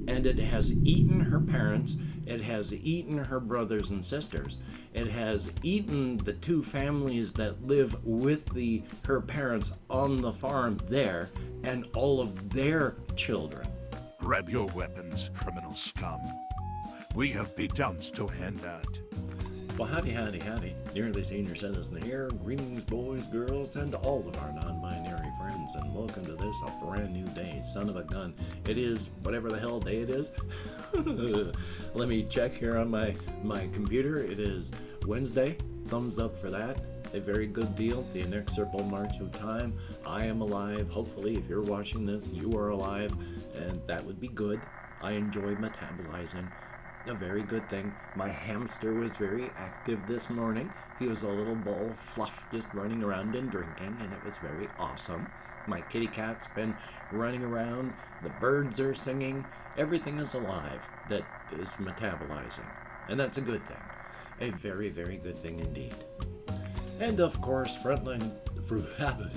and it has eaten her parents, it has eaten her brothers and sisters, it has eaten the two families that live with her parents on the farm there, and all of their children. Grab your weapons, criminal scum. We have beatdowns to hand out. Well, howdy, howdy, howdy. Nearly Senior Citizen here. Greetings, boys, girls, and all of our non-binary friends, and welcome to this, a brand new day. Son of a gun. It is whatever the hell day it is. Let me check here on my computer. It is Wednesday. Thumbs up for that. A very good deal. The inexorable march of time. I am alive. Hopefully, if you're watching this, you are alive, and that would be good. I enjoy metabolizing. A very good thing. My hamster was very active this morning. He was a little ball of fluff just running around and drinking, and it was very awesome. My kitty cat's been running around. The birds are singing. Everything is alive that is metabolizing, and that's a good thing. A very, very good thing indeed. And of course, frontline for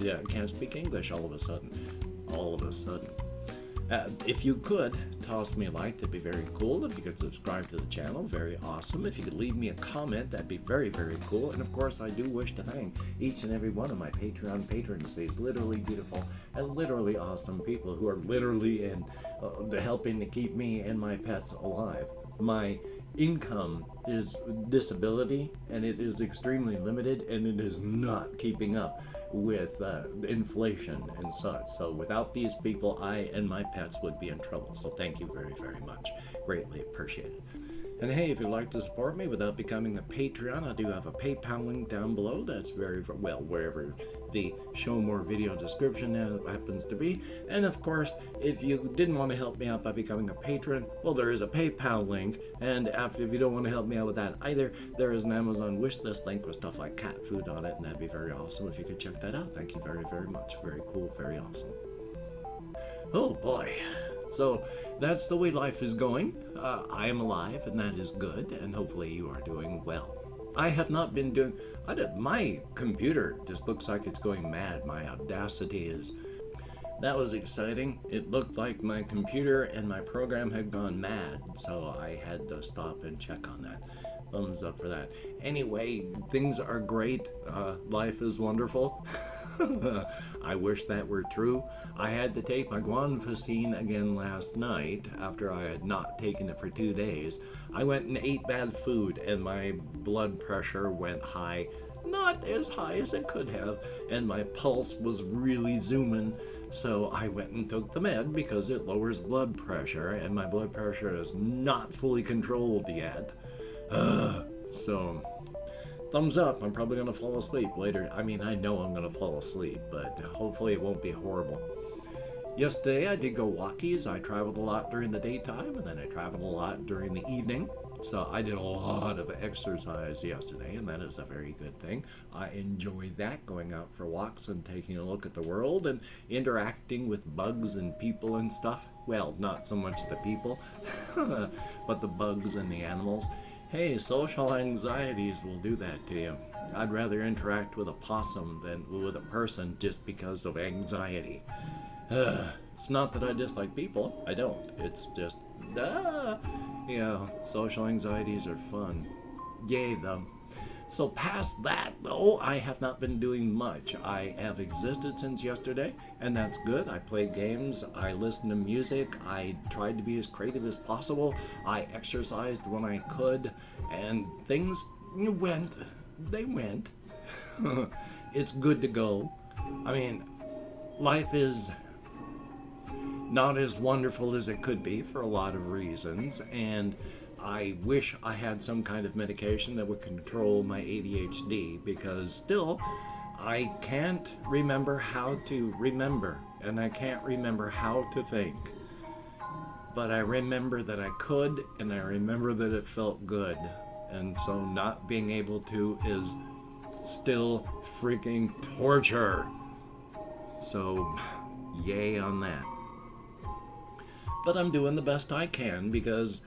yeah, I can't speak English all of a sudden. If you could toss me a like, that'd be very cool. If you could subscribe to the channel, very awesome. If you could leave me a comment, that'd be very, very cool. And of course, I do wish to thank each and every one of my Patreon patrons, these literally beautiful and literally awesome people who are literally helping to keep me and my pets alive. My income is disability, and it is extremely limited, and it is not keeping up with inflation and such. So without these people, I and my pets would be in trouble. So thank you very, very much. Greatly appreciated. And hey, if you'd like to support me without becoming a Patreon, I do have a PayPal link down below. That's very, well, wherever the show more video description happens to be. And of course, if you didn't want to help me out by becoming a patron, well, there is a PayPal link. And if you don't want to help me out with that either, there is an Amazon wishlist link with stuff like cat food on it, and that'd be very awesome if you could check that out. Thank you very, very much. Very cool, very awesome. Oh boy. So that's the way life is going. I am alive, and that is good, and hopefully you are doing well. I have not been doing... my computer just looks like it's going mad. My Audacity is... That was exciting. It looked like my computer and my program had gone mad, so I had to stop and check on that. Thumbs up for that. Anyway, things are great. Life is wonderful. I wish that were true. I had to take my guanfacine again last night after I had not taken it for 2 days. I went and ate bad food, and my blood pressure went high. Not as high as it could have, and my pulse was really zooming. So I went and took the med because it lowers blood pressure, and my blood pressure is not fully controlled yet. So... thumbs up. I'm probably going to fall asleep later. I mean, I know I'm going to fall asleep, but hopefully it won't be horrible. Yesterday, I did go walkies. I traveled a lot during the daytime, and then I traveled a lot during the evening. So I did a lot of exercise yesterday, and that is a very good thing. I enjoy that, going out for walks and taking a look at the world and interacting with bugs and people and stuff. Well, not so much the people, but the bugs and the animals. Hey, social anxieties will do that to you. I'd rather interact with a possum than with a person just because of anxiety. It's not that I dislike people. I don't. It's just, yeah, social anxieties are fun. Yay, though. So past that, though, I have not been doing much. I have existed since yesterday, and that's good. I played games, I listened to music, I tried to be as creative as possible, I exercised when I could, and things went. They went. It's good to go. I mean, life is not as wonderful as it could be for a lot of reasons, and I wish I had some kind of medication that would control my ADHD, because still, I can't remember how to remember, and I can't remember how to think. But I remember that I could, and I remember that it felt good. And so not being able to is still freaking torture. So, yay on that. But I'm doing the best I can, because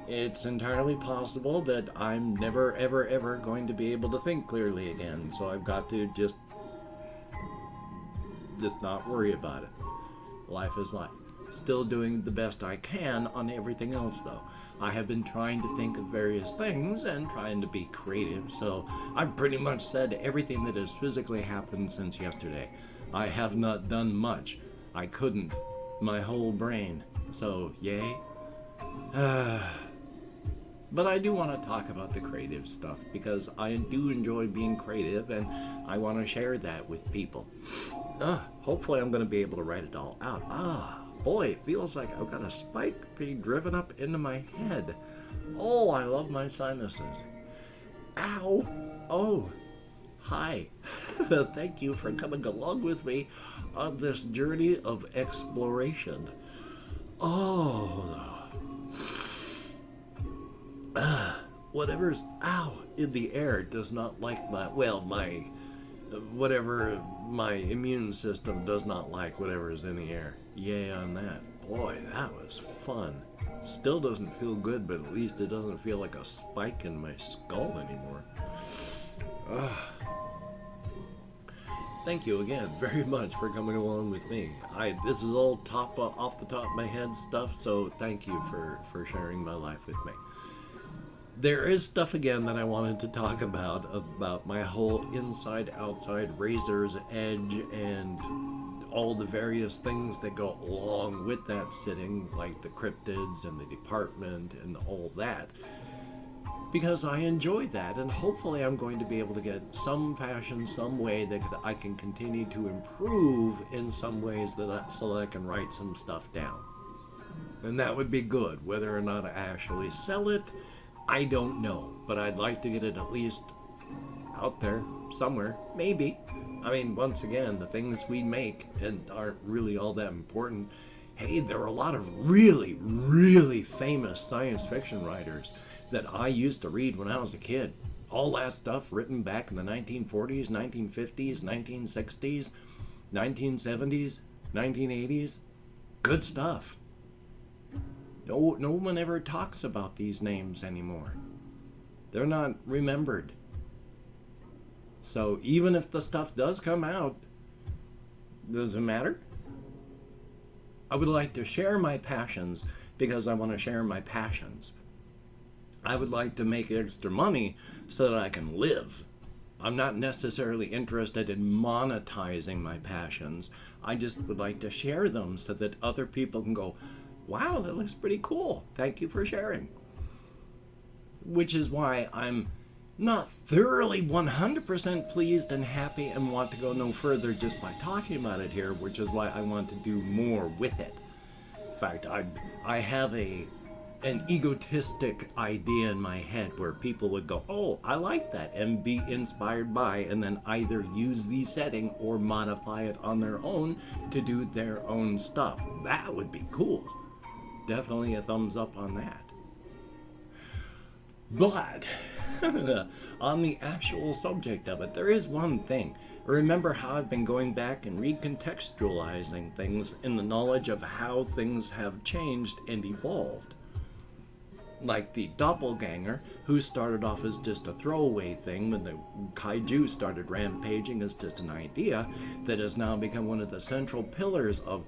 it's entirely possible that I'm never, ever, ever going to be able to think clearly again. So I've got to just not worry about it. Life is life. Still doing the best I can on everything else, though. I have been trying to think of various things and trying to be creative, so I've pretty much said everything that has physically happened since yesterday. I have not done much. I couldn't. My whole brain. So, yay. But I do want to talk about the creative stuff because I do enjoy being creative and I want to share that with people. Hopefully I'm going to be able to write it all out. Boy, it feels like I've got a spike being driven up into my head. Oh, I love my sinuses. Ow. Oh, hi. Thank you for coming along with me on this journey of exploration. Whatever's in the air does not like my immune system does not like whatever's in the air. Yay on that. Boy, that was fun. Still doesn't feel good, but at least it doesn't feel like a spike in my skull anymore. Thank you again very much for coming along with me. This is all off the top of my head stuff, so thank you for sharing my life with me. There is stuff again that I wanted to talk about my whole inside-outside razor's edge and all the various things that go along with that sitting, like the cryptids and the department and all that. Because I enjoy that, and hopefully I'm going to be able to get some fashion, some way that I can continue to improve in some ways so that I can write some stuff down. And that would be good. Whether or not I actually sell it, I don't know. But I'd like to get it at least out there somewhere, maybe. I mean, once again, the things we make and aren't really all that important. Hey, there are a lot of really, really famous science fiction writers that I used to read when I was a kid. All that stuff written back in the 1940s, 1950s, 1960s, 1970s, 1980s. Good stuff. No one ever talks about these names anymore. They're not remembered. So even if the stuff does come out, does it matter? I would like to share my passions because I want to share my passions. I would like to make extra money so that I can live. I'm not necessarily interested in monetizing my passions. I just would like to share them so that other people can go, wow, that looks pretty cool. Thank you for sharing. Which is why I'm not thoroughly 100% pleased and happy and want to go no further just by talking about it here, which is why I want to do more with it. In fact, I have an egotistic idea in my head where people would go, oh, I like that, and be inspired by, and then either use the setting or modify it on their own to do their own stuff. That would be cool. Definitely a thumbs up on that. But on the actual subject of it, there is one thing. Remember how I've been going back and recontextualizing things in the knowledge of how things have changed and evolved. Like the doppelganger, who started off as just a throwaway thing when the kaiju started rampaging as just an idea, that has now become one of the central pillars of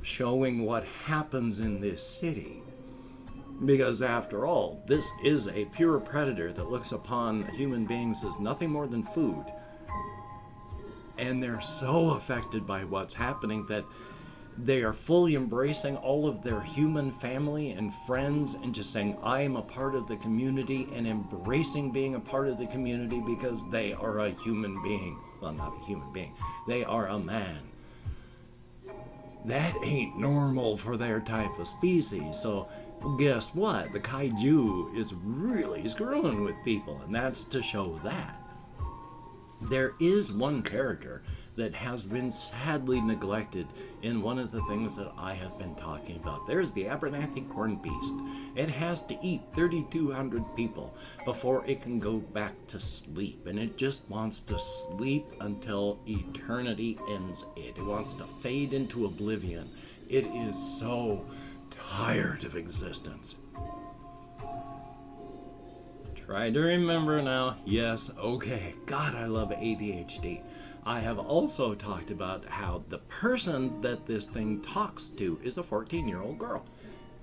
showing what happens in this city. Because after all, this is a pure predator that looks upon human beings as nothing more than food. And they're so affected by what's happening that they are fully embracing all of their human family and friends and just saying, I am a part of the community, and embracing being a part of the community because they are a human being. Well, not a human being. They are a man. That ain't normal for their type of species. So guess what? The kaiju is really screwing with people, and that's to show that. There is one character that has been sadly neglected in one of the things that I have been talking about. There's the Abernathy corn beast. It has to eat 3,200 people before it can go back to sleep, and it just wants to sleep until eternity ends it. It wants to fade into oblivion. It is so tired of existence. Try to remember now. Yes, okay. God, I love ADHD. I have also talked about how the person that this thing talks to is a 14-year-old girl.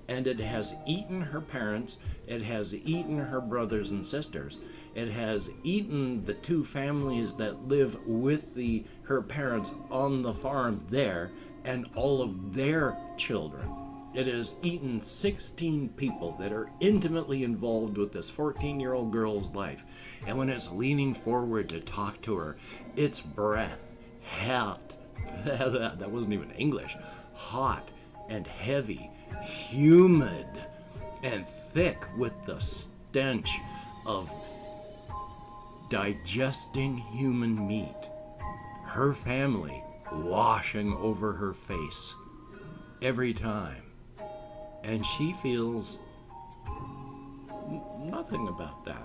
And it has eaten her parents, it has eaten her brothers and sisters, it has eaten the two families that live with her parents on the farm there, and all of their children. It has eaten 16 people that are intimately involved with this 14-year-old girl's life. And when it's leaning forward to talk to her, its breath, hot, that wasn't even English, hot and heavy, humid and thick with the stench of digesting human meat. Her family washing over her face every time. And she feels nothing about that.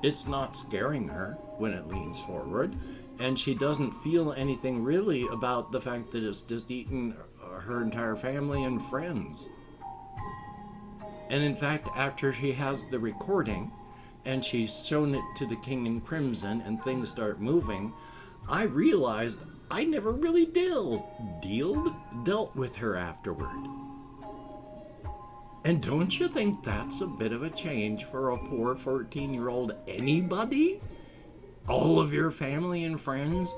It's not scaring her when it leans forward, and she doesn't feel anything really about the fact that it's just eaten her entire family and friends. And in fact, after she has the recording and she's shown it to the King in Crimson and things start moving, I realized I never really dealt with her afterward. And don't you think that's a bit of a change for a poor 14-year-old anybody? All of your family and friends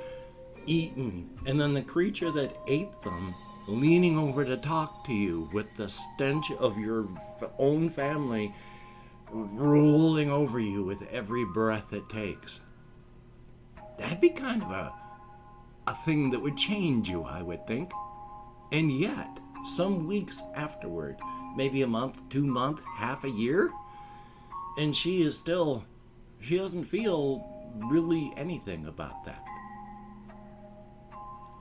eaten, and then the creature that ate them leaning over to talk to you with the stench of your own family rolling over you with every breath it takes. That'd be kind of a thing that would change you, I would think. And yet, some weeks afterward, maybe a month, 2 months, half a year, and she doesn't feel really anything about that.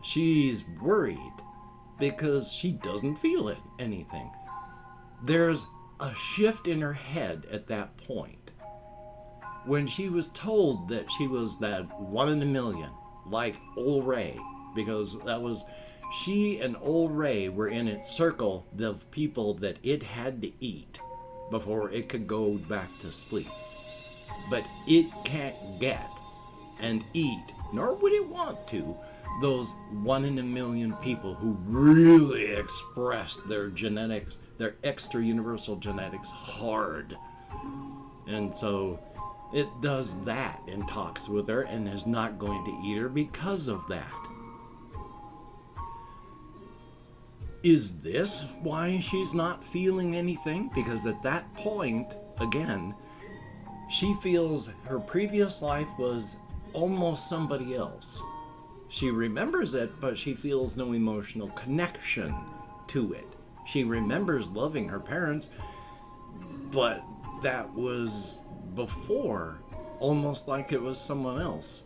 She's worried because she doesn't feel anything. There's a shift in her head at that point. When she was told that she was that 1 in a million, like Old Ray, because that was, she and Old Ray were in its circle of people that it had to eat before it could go back to sleep. But it can't get and eat, nor would it want to, those 1 in a million people who really express their genetics, their extra universal genetics hard. And so it does that and talks with her and is not going to eat her because of that. Is this why she's not feeling anything? Because at that point, again, she feels her previous life was almost somebody else. She remembers it, but she feels no emotional connection to it. She remembers loving her parents, but that was before, almost like it was someone else.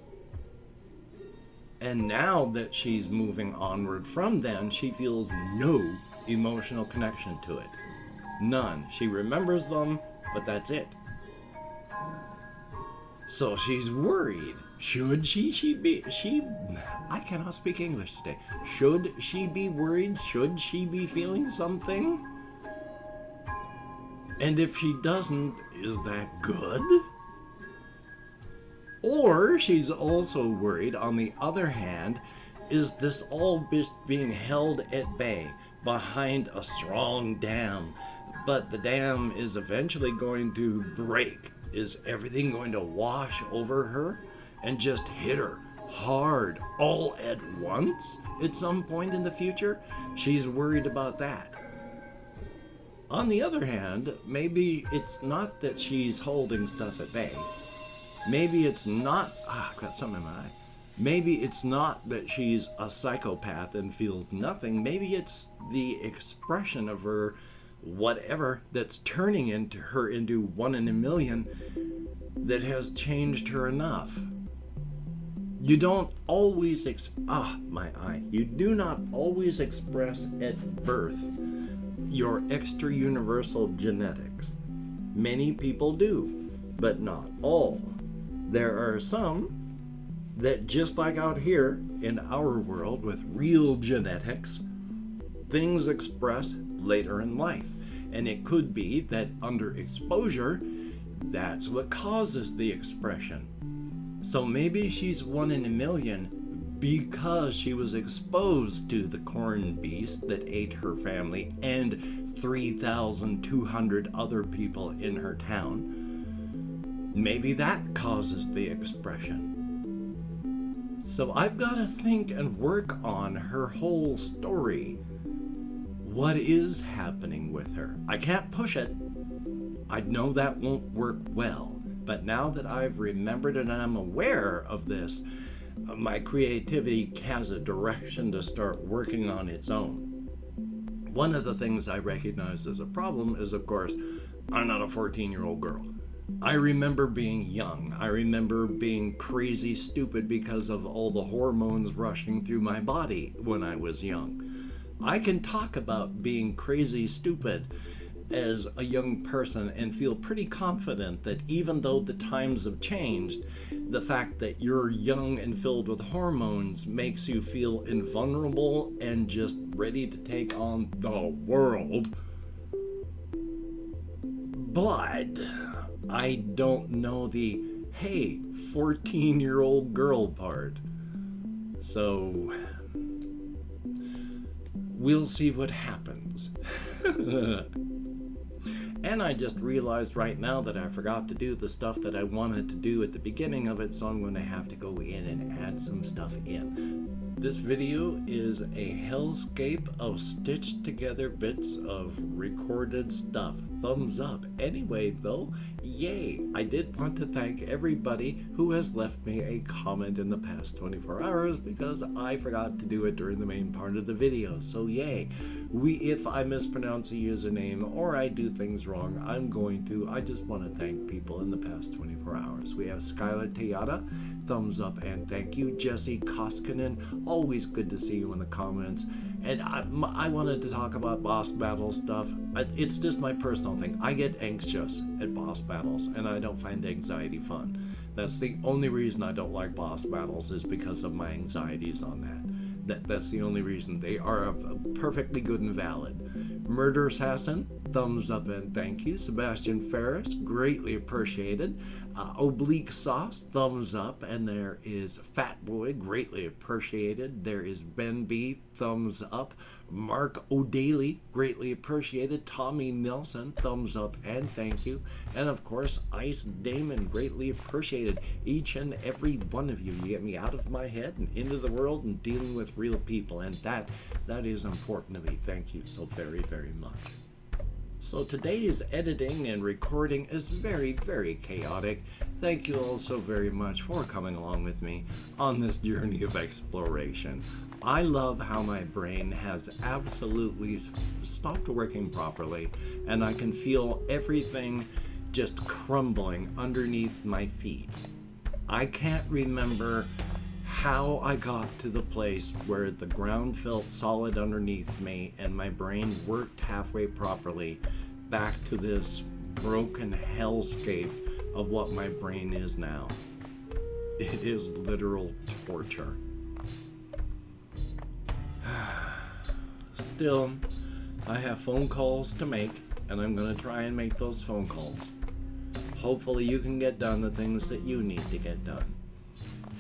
And now that she's moving onward from then, she feels no emotional connection to it. None. She remembers them, but that's it. So she's worried. Should she be, I cannot speak English today. Should she be worried? Should she be feeling something? And if she doesn't, is that good? Or she's also worried, on the other hand, is this all being held at bay behind a strong dam, but the dam is eventually going to break? Is everything going to wash over her and just hit her hard all at once at some point in the future? She's worried about that. On the other hand, maybe it's not that she's holding stuff at bay. Maybe it's not, I've got something in my eye. Maybe it's not that she's a psychopath and feels nothing. Maybe it's the expression of her whatever that's turning her into 1 in a million that has changed her enough. You don't always, you do not always express at birth your extra universal genetics. Many people do, but not all. There are some that, just like out here in our world with real genetics, things express later in life. And it could be that under exposure, That's what causes the expression. So maybe she's 1 in a million because she was exposed to the corn beast that ate her family and 3,200 other people in her town. Maybe that causes the expression. So I've got to think and work on her whole story. What is happening with her? I can't push it. I know that won't work well. But now that I've remembered and I'm aware of this, my creativity has a direction to start working on its own. One of the things I recognize as a problem is, of course, I'm not a 14-year-old girl. I remember being young. I remember being crazy stupid because of all the hormones rushing through my body when I was young. I can talk about being crazy stupid as a young person and feel pretty confident that even though the times have changed, the fact that you're young and filled with hormones makes you feel invulnerable and just ready to take on the world. But I don't know the, hey, 14-year-old girl part. So we'll see what happens. And I just realized right now that I forgot to do the stuff that I wanted to do at the beginning of it, so I'm going to have to go in and add some stuff in. This video is a hellscape of stitched together bits of recorded stuff. Thumbs up. Anyway, though, yay! I did want to thank everybody who has left me a comment in the past 24 hours because I forgot to do it during the main part of the video. So yay! If I mispronounce a username or I do things wrong, I just want to thank people in the past 24 hours. We have Skylar Tayada, thumbs up and thank you. Jesse Koskinen, always good to see you in the comments. And I wanted to talk about boss battle stuff. It's just my personal thing. I get anxious at boss battles, and I don't find anxiety fun. That's the only reason I don't like boss battles is because of my anxieties on that. That's the only reason. They are perfectly good and valid. Murder Assassin, thumbs up and thank you. Sebastian Ferris, greatly appreciated. Oblique Sauce, thumbs up. And there is Fat Boy, greatly appreciated. There is Ben B, thumbs up. Mark O'Daly, greatly appreciated. Tommy Nelson, thumbs up and thank you. And of course, Ice Damon, greatly appreciated. Each and every one of you. You get me out of my head and into the world and dealing with real people. And that is important to me. Thank you so very, very much. So today's editing and recording is very, very chaotic. Thank you all so very much for coming along with me on this journey of exploration. I love how my brain has absolutely stopped working properly, and I can feel everything just crumbling underneath my feet. I can't remember how I got to the place where the ground felt solid underneath me and my brain worked halfway properly back to this broken hellscape of what my brain is now. It is literal torture. Still, I have phone calls to make, and I'm going to try and make those phone calls. Hopefully you can get done the things that you need to get done.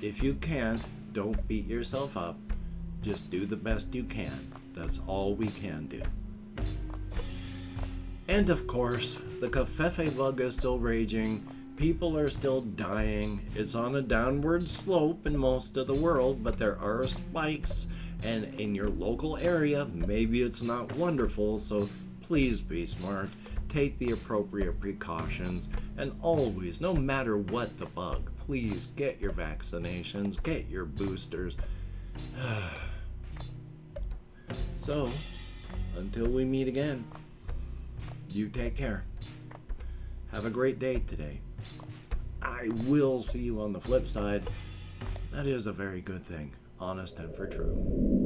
If you can't, don't beat yourself up. Just do the best you can. That's all we can do. And of course, the covfefe bug is still raging. People are still dying. It's on a downward slope in most of the world, but there are spikes. And in your local area, maybe it's not wonderful, so please be smart. Take the appropriate precautions, and always, no matter what the bug, please get your vaccinations, get your boosters. So, until we meet again, you take care. Have a great day today. I will see you on the flip side. That is a very good thing, honest and for true.